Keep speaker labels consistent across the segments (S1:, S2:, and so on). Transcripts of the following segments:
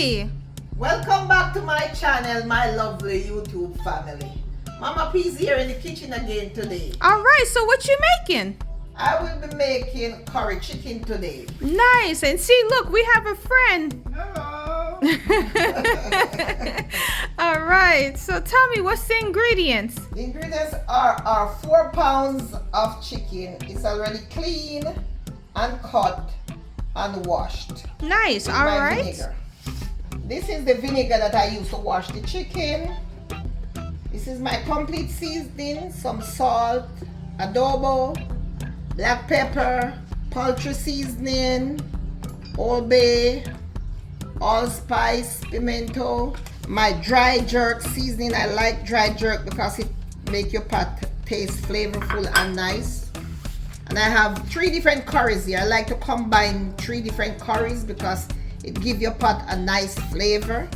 S1: Hi!
S2: Welcome back to my channel, my lovely YouTube family. Mama P's here in the kitchen again today.
S1: Alright, so what you making?
S2: I will be making curry chicken today.
S1: Nice, and see, look, we have a friend.
S2: Hello.
S1: Alright, so tell me, what's the ingredients?
S2: The ingredients are 4 pounds of chicken. It's already clean and cut and washed.
S1: Nice,
S2: with my
S1: alright.
S2: vinegar. This is the vinegar that I use to wash the chicken. This is my complete seasoning, some salt, adobo, black pepper, poultry seasoning, Old Bay, allspice, pimento, my dry jerk seasoning. I like dry jerk because it makes your pot taste flavorful and nice. And I have 3 different curries here. I like to combine 3 different curries because it gives your pot a nice flavor.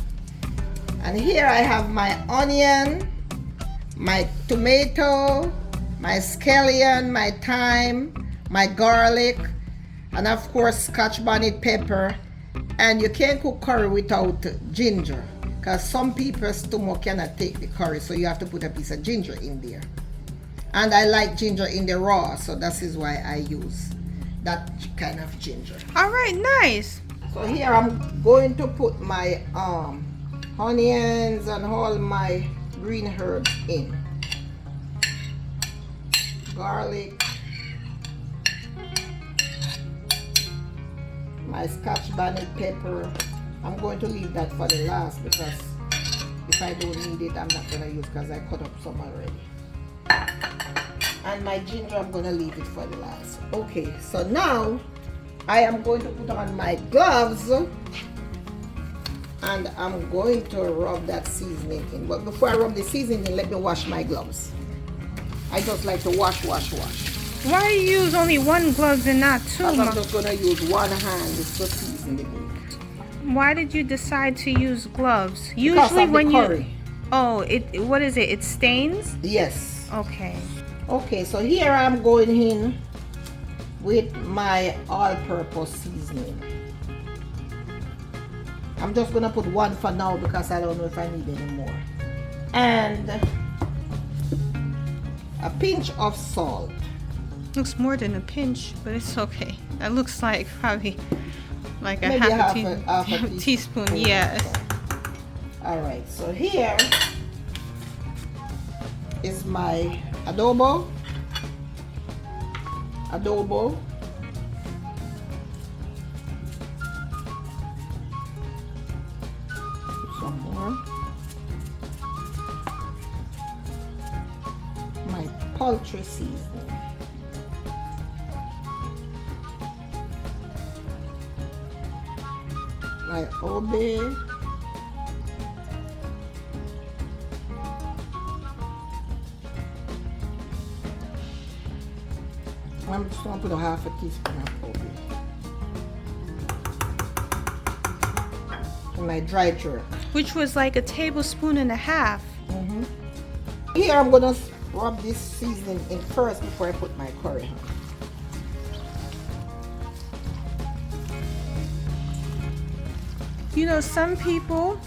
S2: And here I have my onion, my tomato, my scallion, my thyme, my garlic, and of course scotch bonnet pepper. And you can't cook curry without ginger because some people's stomach cannot take the curry, so you have to put a piece of ginger in there. And I like ginger in the raw, so that is why I use that kind of ginger.
S1: Alright, nice.
S2: So here I'm going to put my onions and all my green herbs in. Garlic, my scotch bonnet pepper. I'm going to leave that for the last because if I don't need it, I'm not going to use because I cut up some already. And my ginger, I'm going to leave it for the last. Okay, so now I am going to put on my gloves and I'm going to rub that seasoning in. But before I rub the seasoning in, let me wash my gloves. I just like to wash.
S1: Why do you use only 1 glove and not 2?
S2: I'm just going to use 1 hand to season the meat.
S1: Why did you decide to use gloves?
S2: Because
S1: Usually
S2: of
S1: when
S2: the curry.
S1: you... Oh, what is it? It stains?
S2: Yes.
S1: Okay.
S2: Okay, so here I'm going in with my all-purpose seasoning. I'm just gonna put 1 for now because I don't know if I need any more. And a pinch of salt.
S1: Looks more than a pinch, but it's okay. That looks like probably like a
S2: Maybe
S1: half
S2: a
S1: a teaspoon. Yes.
S2: All right, so here is my adobo. Some more. My poultry seasoning. My Old Bay. I'm just going to put a half a teaspoon of Old Bay. And my dry jerk.
S1: Which was like a tablespoon and a half.
S2: Here I'm going to rub this seasoning in first before I put my curry on.
S1: You know, some people,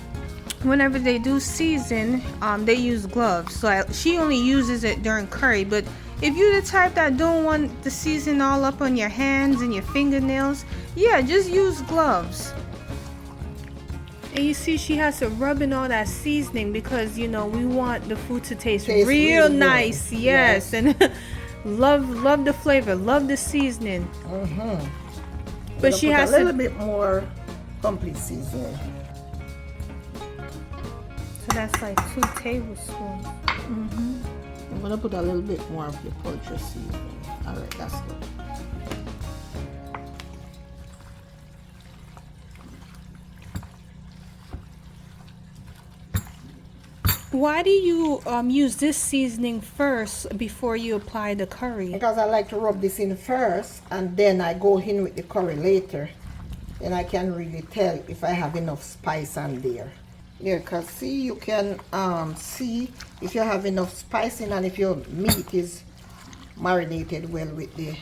S1: whenever they do season, they use gloves. So she only uses it during curry. But if you're the type that don't want the season all up on your hands and your fingernails, yeah, just use gloves. And you see she has to rub in all that seasoning because, you know, we want the food to taste real nice. Yes. And love the flavor, love the seasoning. But she has
S2: a little bit more complete seasoning.
S1: So that's like 2 tablespoons.
S2: I'm going to put a little bit more of the poultry seasoning. All right, that's good.
S1: Why do you use this seasoning first before you apply the curry?
S2: Because I like to rub this in first and then I go in with the curry later. Then I can really tell if I have enough spice on there. Yeah, because see, you can see if you have enough spice in and if your meat is marinated well with the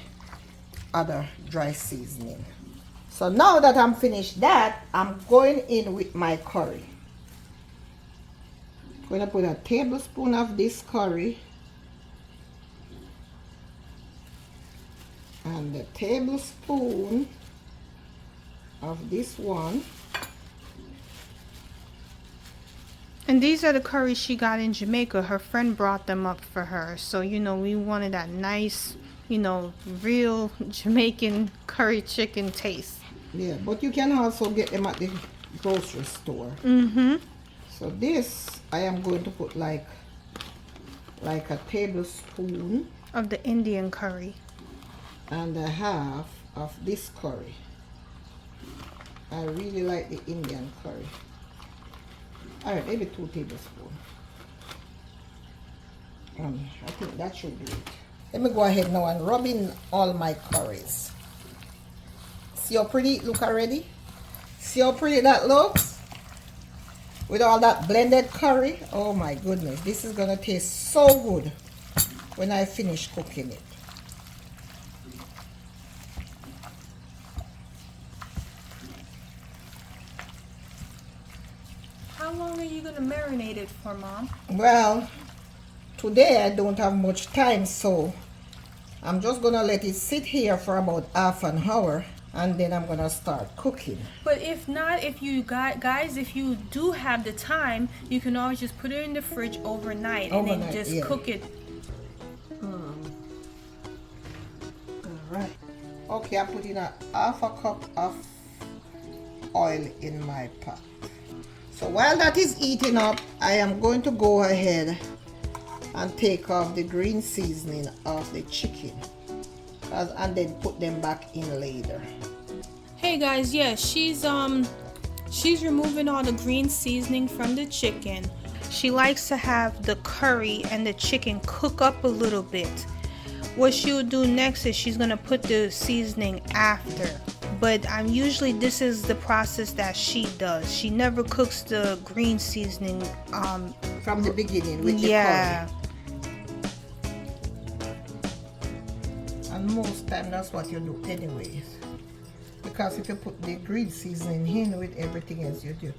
S2: other dry seasoning. So now that I'm finished that, I'm going in with my curry. I'm going to put a tablespoon of this curry and a tablespoon of this one.
S1: And these are the curries she got in Jamaica. Her friend brought them up for her. So, you know, we wanted that nice, you know, real Jamaican curry chicken taste.
S2: Yeah, but you can also get them at the grocery store. So this, I am going to put like a tablespoon
S1: Of the Indian curry.
S2: and a half of this curry. I really like the Indian curry. Alright, maybe 2 tablespoons. I think that should do it. Let me go ahead now and rub in all my curries. See how pretty it look already? See how pretty that looks? With all that blended curry. Oh my goodness, this is gonna taste so good when I finish cooking it.
S1: How long are you going to marinate it for, Mom?
S2: Well, today I don't have much time, so I'm just gonna let it sit here for about half an hour and then I'm gonna start cooking.
S1: But if not, if you guys, if you do have the time, you can always just put it in the fridge overnight and then just
S2: yeah.
S1: cook it.
S2: Alright. Okay, I'm putting a half a cup of oil in my pot. So while that is heating up, I am going to go ahead and take off the green seasoning of the chicken and then put them back in later.
S1: Hey guys, yes, she's removing all the green seasoning from the chicken. She likes to have the curry and the chicken cook up a little bit. What she'll do next is she's gonna put the seasoning after. But usually this is the process that she does. She never cooks the green seasoning
S2: from the beginning with the
S1: curry.
S2: And most time that's what you do anyways. Because if you put the green seasoning in with everything else you do, it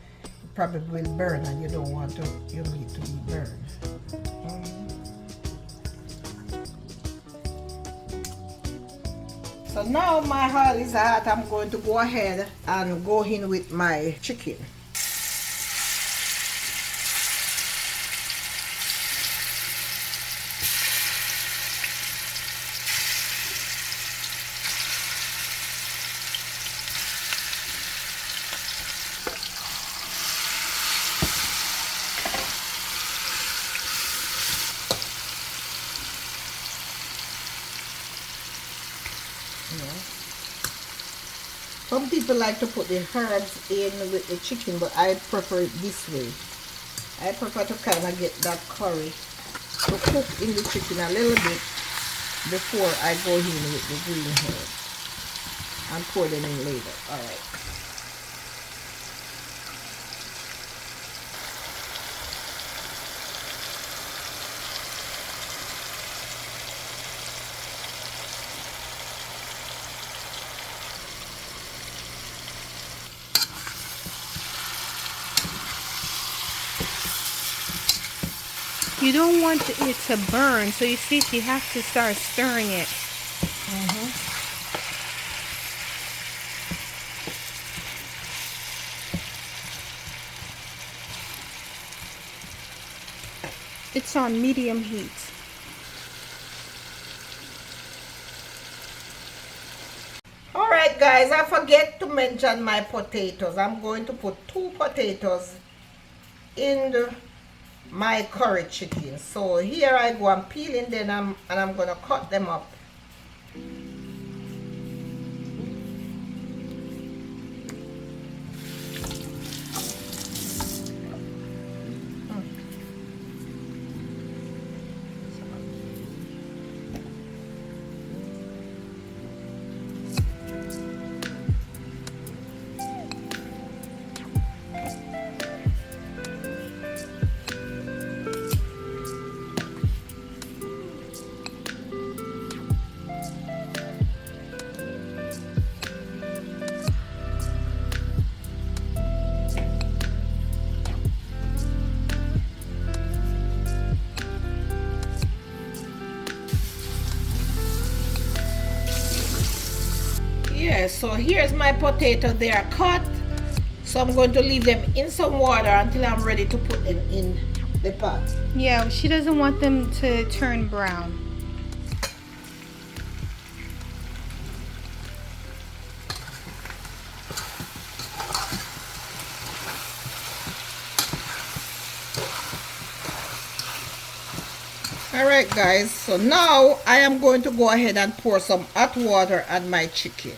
S2: probably will burn and you don't want your meat to be burned. So now my oil is hot, I'm going to go ahead and go in with my chicken. Some people like to put the herbs in with the chicken, but I prefer it this way. I prefer to kind of get that curry to cook in the chicken a little bit before I go in with the green herbs and pour them in later. Alright.
S1: You don't want it to burn, so you see she has to start stirring it. It's on medium heat.
S2: Alright guys, I forget to mention my potatoes. I'm going to put 2 potatoes in my curry chicken. So here I go, I'm peeling them and I'm going to cut them up. Yeah, so here's my potato. They are cut. So I'm going to leave them in some water until I'm ready to put them in the pot.
S1: Yeah, she doesn't want them to turn brown.
S2: Alright guys, so now I am going to go ahead and pour some hot water on my chicken.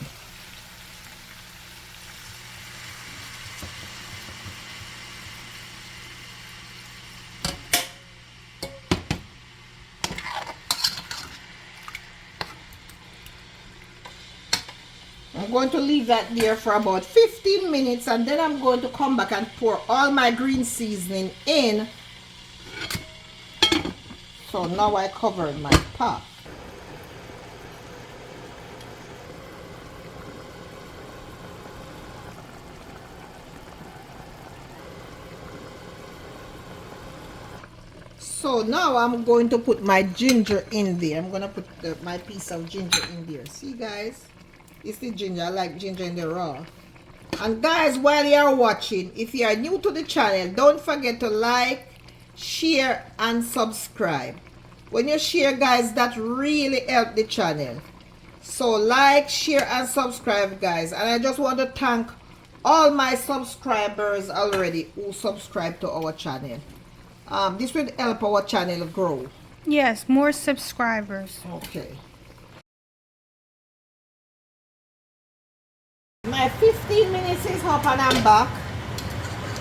S2: I'm going to leave that there for about 15 minutes and then I'm going to come back and pour all my green seasoning in. So now I covered my pot. So now I'm going to put my ginger in there. I'm going to put my piece of ginger in there. See guys? It's the ginger. I like ginger in the raw. And guys, while you are watching, if you are new to the channel, don't forget to like, share and subscribe. When you share guys, that really helps the channel. So like, share and subscribe guys. And I just want to thank all my subscribers already who subscribe to our channel. This will help our channel grow.
S1: Yes, more subscribers.
S2: Okay. My 15 minutes is up and I'm back.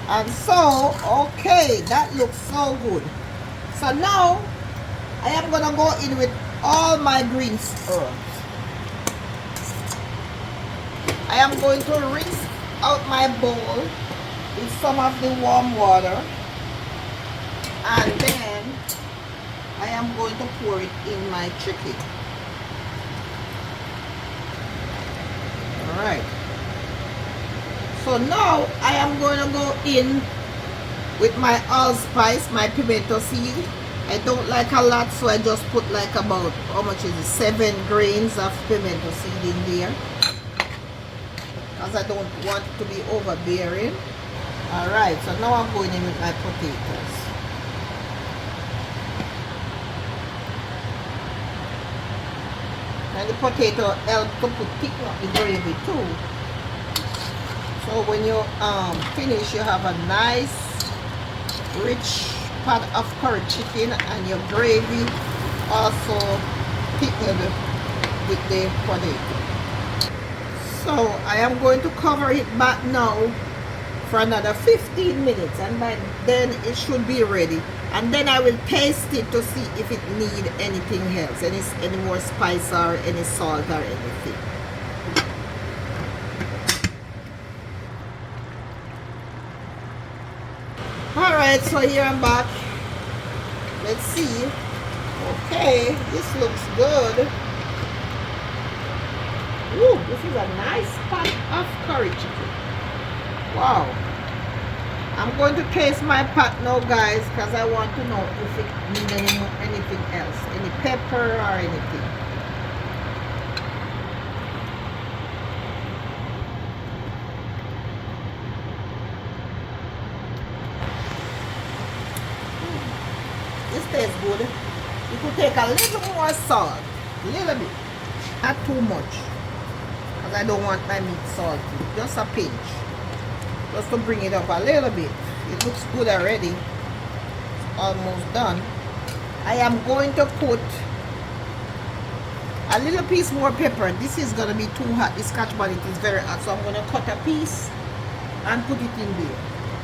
S2: And so, okay, that looks so good. So now, I am going to go in with all my green herbs. I am going to rinse out my bowl with some of the warm water. And then, I am going to pour it in my chicken. Alright. So now I am going to go in with my allspice, my pimento seed. I don't like a lot, so I just put like about, how much is it, 7 grains of pimento seed in there. Because I don't want it to be overbearing. Alright, so now I'm going in with my potatoes. And the potato helps to thicken up the gravy too. So when you finish, you have a nice rich pot of curry chicken and your gravy also thickened with the potato. So I am going to cover it back now for another 15 minutes and by then it should be ready. And then I will taste it to see if it needs anything else, any more spice or any salt or anything. Alright, so here I'm back. Let's see. Okay, this looks good. Ooh, this is a nice pot of curry chicken. Wow. I'm going to taste my pot now, guys, because I want to know if it needs anything else. Any pepper or anything. This tastes good. You could take a little more salt. A little bit. Not too much. Because I don't want my meat salty. Just a pinch. Just to bring it up a little bit. It looks good already. It's almost done. I am going to put a little piece more pepper. This is going to be too hot. The scotch bonnet is very hot. So I'm going to cut a piece and put it in there.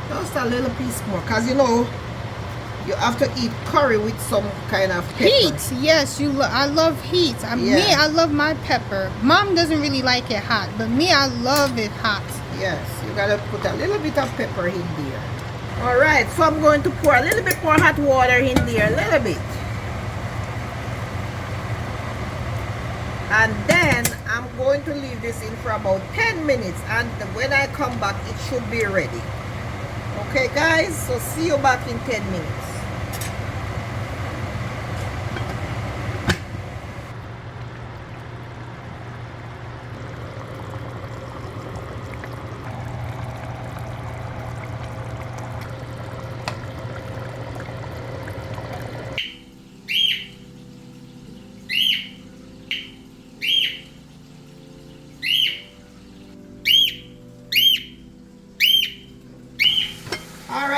S2: Just a little piece more. Because you know, you have to eat curry with some kind of pepper.
S1: Heat, yes, I love heat. Me, I love my pepper. Mom doesn't really like it hot, but me, I love it hot.
S2: Yes, you gotta put a little bit of pepper in there. Alright, so I'm going to pour a little bit more hot water in there, a little bit. And then I'm going to leave this in for about 10 minutes and when I come back, it should be ready. Okay guys, so see you back in 10 minutes.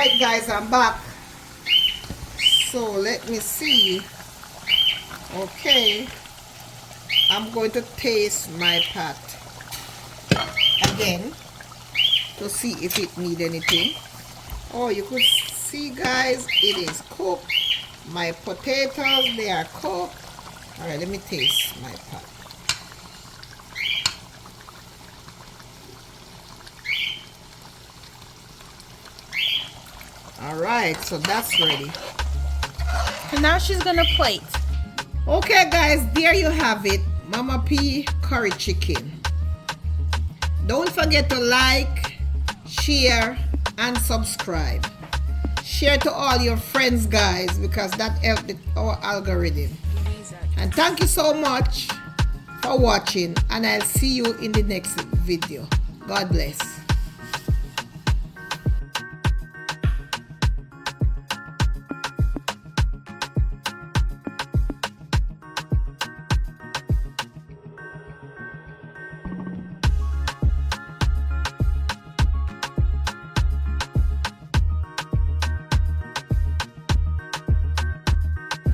S2: Alright guys, I'm back. So let me see. Okay, I'm going to taste my pot again to see if it need anything. Oh, you could see guys, it is cooked. My potatoes, they are cooked. Alright, let me taste my pot. Alright, so that's ready.
S1: And now she's gonna plate.
S2: Okay guys, there you have it. Mama P curry chicken. Don't forget to like, share, and subscribe. Share to all your friends guys, because that helps our algorithm. And thank you so much for watching, and I'll see you in the next video. God bless.